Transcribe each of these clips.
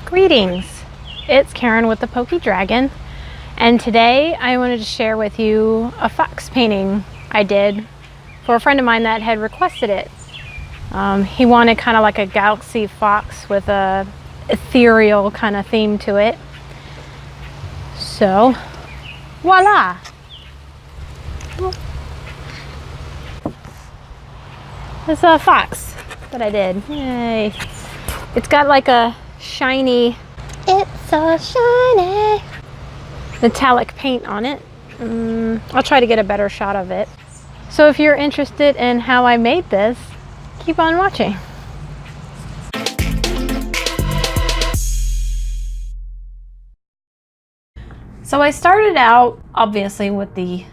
Greetings, it's Karen with ThePokeyDragon, and today I wanted to share with you a fox painting I did for a friend of mine that had requested it. He wanted kind of like a galaxy fox with a ethereal kind of theme to it. So, voila! It's a fox that I did. Yay! It's got like a shiny, it's so shiny, metallic paint on it. I'll try to get a better shot of it. So if you're interested in how I made this, keep on watching. So I started out obviously with the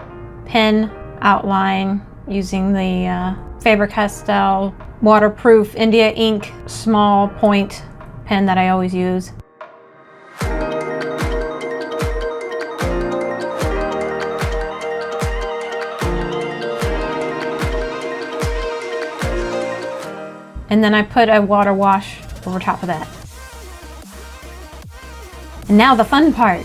pen outline using the Faber Castell waterproof India ink small point pen that I always use. And then I put a water wash over top of that. And now the fun part.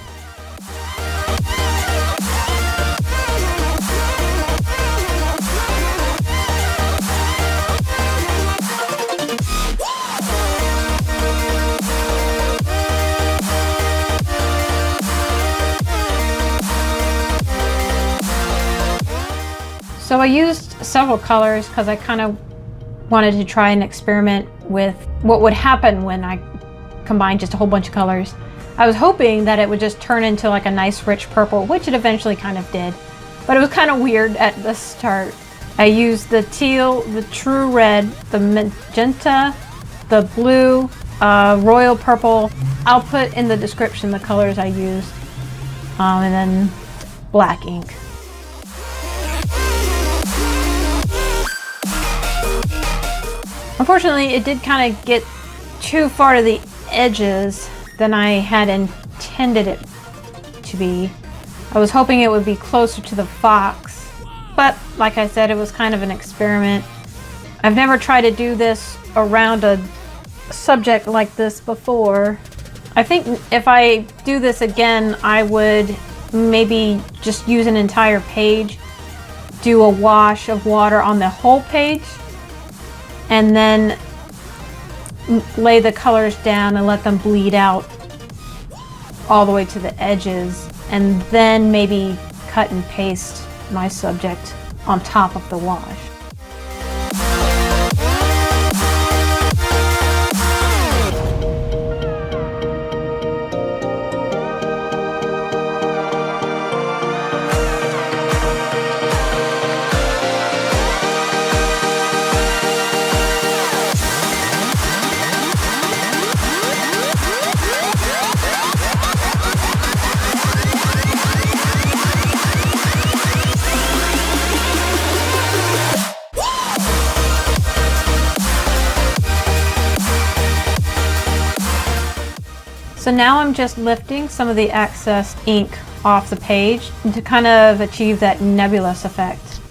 So I used several colors because I kind of wanted to try and experiment with what would happen when I combined just a whole bunch of colors. I was hoping that it would just turn into like a nice rich purple, which it eventually kind of did, but it was kind of weird at the start. I used the teal, the true red, the magenta, the blue, royal purple. I'll put in the description the colors I used, and then black ink. Unfortunately, it did kind of get too far to the edges than I had intended it to be. I was hoping it would be closer to the fox, but like I said, it was kind of an experiment. I've never tried to do this around a subject like this before. I think if I do this again, I would maybe just use an entire page, do a wash of water on the whole page, and then lay the colors down and let them bleed out all the way to the edges, and then maybe cut and paste my subject on top of the wash. So now I'm just lifting some of the excess ink off the page to kind of achieve that nebulous effect.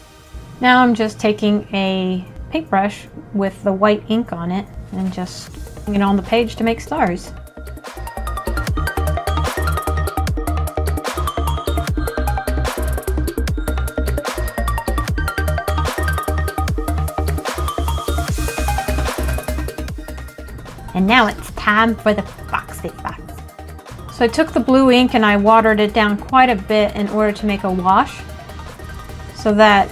Now I'm just taking a paintbrush with the white ink on it and just putting it on the page to make stars. And now it's time for the foxy fox. So I took the blue ink and I watered it down quite a bit in order to make a wash so that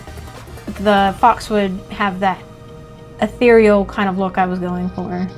the fox would have that ethereal kind of look I was going for.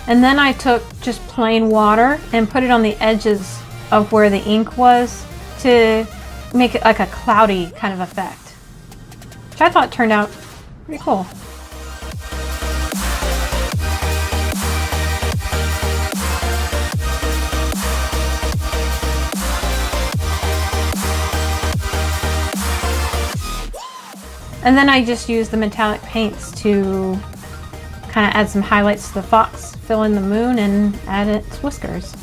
And then I took just plain water and put it on the edges of where the ink was to make it like a cloudy kind of effect, which I thought turned out Pretty cool. And then I just use the metallic paints to kind of add some highlights to the fox, fill in the moon, and add its whiskers.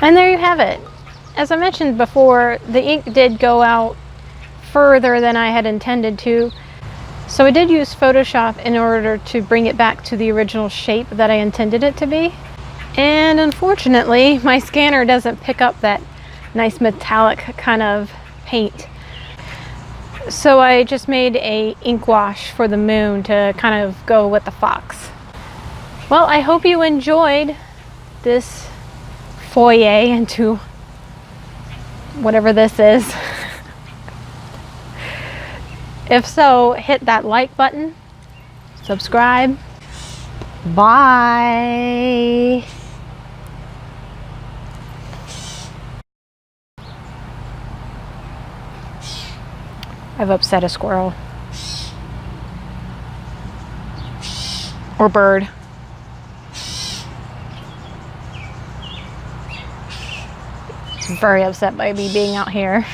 And there you have it. As I mentioned before, the ink did go out further than I had intended to, so I did use Photoshop in order to bring it back to the original shape that I intended it to be. And unfortunately, my scanner doesn't pick up that nice metallic kind of paint. So I just made a ink wash for the moon to kind of go with the fox. Well, I hope you enjoyed this foyer into whatever this is. If so, hit that like button, subscribe. Bye. I've upset a squirrel. Or bird. I'm very upset by me being out here.